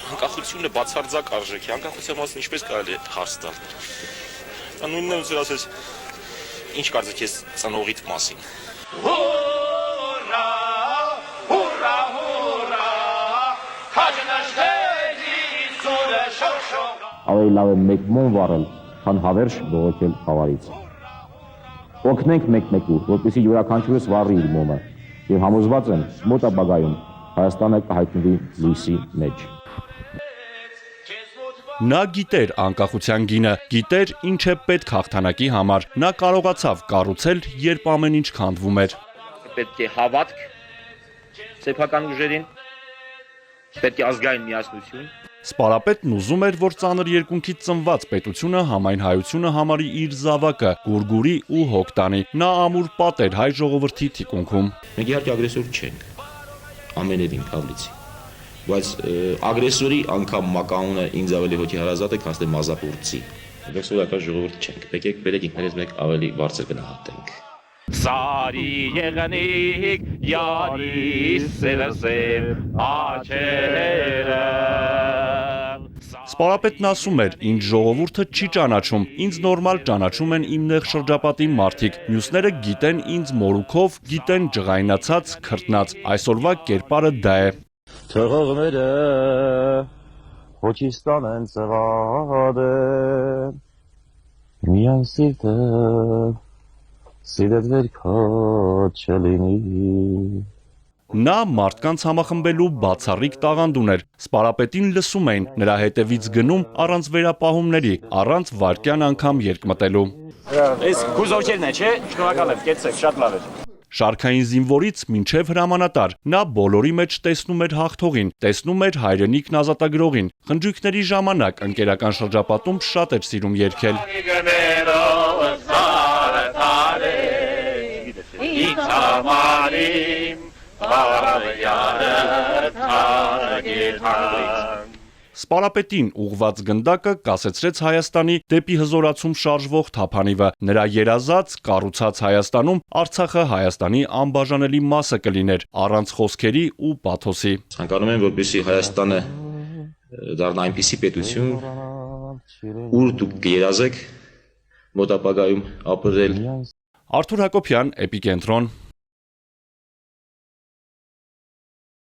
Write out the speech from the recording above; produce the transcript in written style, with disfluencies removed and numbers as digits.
Անկախությունը բացարձակ արժեք է, անկախության մասին ինչպես կարելի է հարց տալ։ Նույնն է ուզել ասես, ինչ կարծեք ես ծնողիդ մասին։ Հուրա, հուրա, հուրա, քաջնաշտերի սուրը շողշող։ Ավելի լավ է մեկ մոմ վառել, քան հավերժ բողոքել խավարից։ Օգնենք մեկ-մեկու, որպեսզի յուրաքանչյուրս վառի իր մոմը, եւ համոզված եմ, մոտ ապագայում Հայաստանը կհայտնվի լույսի մեջ։ Նա գիտեր անկախության գինը, գիտեր ինչ է պետք հաղթանակի համար, նա կարողացավ կառուցել, երբ ամեն ինչ քանդվում էր։ Պետք է հավատք սեփական ուժերին, պետք է ազգային միասնություն։ Սպարապետն ուզում էր, որ ծանր երկունքից ծնված պետությունը համայն հայությունը համարի իր զավակը, գուրգուրի ու հոգ տանի։ Նա ամուր պատ էր հայ ժողովրդի թիկունքում։ Մենք իհարկե ագրեսոր չենք, ամենևին Պավլիցի, բայց ագրեսորի անգամ մականունը ինձ ավելի հոգի հարազատ է, քան թե մազապուրցի։ Մենք սովորական ժողովուրդ չենք, եկեք բերեք ինքներս մեկ ավելի բարձր գնահատենք։ Սարի եղնիկ, յարի սերսեր, աչերը։ Սպարապետն ասում էր, ինձ ժողովուրդը չի ճանաչում, ինձ նորմալ ճանաչում են իմ նեղ շրջապատի մարդիկ, մյուսները գիտեն ինձ մորուքով, գիտեն ջղայնացած, քրտնած, այսօրվա կերպարը դա է։ Թողողները հոչիստան են ծվադը, միայն սիրտը սիրետ վերքոտ չլինի։ Նա մարդկանց համախմբելու բացառիկ տաղանդ ուներ, սպարապետին լսում էին, նրա հետևից գնում առանց վերապահումների, առանց վայրկյան անգամ երկմտելու։ Այս գուզովչերն է, չէ՞, շնորհակալ եմ, կեցեք, շատ լավ էր։ Շարքային զինվորից մինչև հրամանատար, նա բոլորի մեջ տեսնում էր հաղթողին, տեսնում էր հայրենիքն ազատագրողին, խնջույքների ժամանակ ընկերական շրջապատում շատ էր սիրում երգել։ Սպարապետին ուղված գնդակը կասեցրեց Հայաստանի դեպի հզորացում շարժվող թափանիվը, նրա երազած, կառուցած Հայաստանում Արցախը Հայաստանի անբաժանելի մասը կլիներ, առանց խոսքերի ու պաթոսի։ Ցանկանում եմ, որպեսզի Հայաստանը դառնա այնպիսի պետություն, ուր դուք կերազեք մոտ ապագայում ապրել։ Արթուր Հակոբյան, Էպիկենտրոն։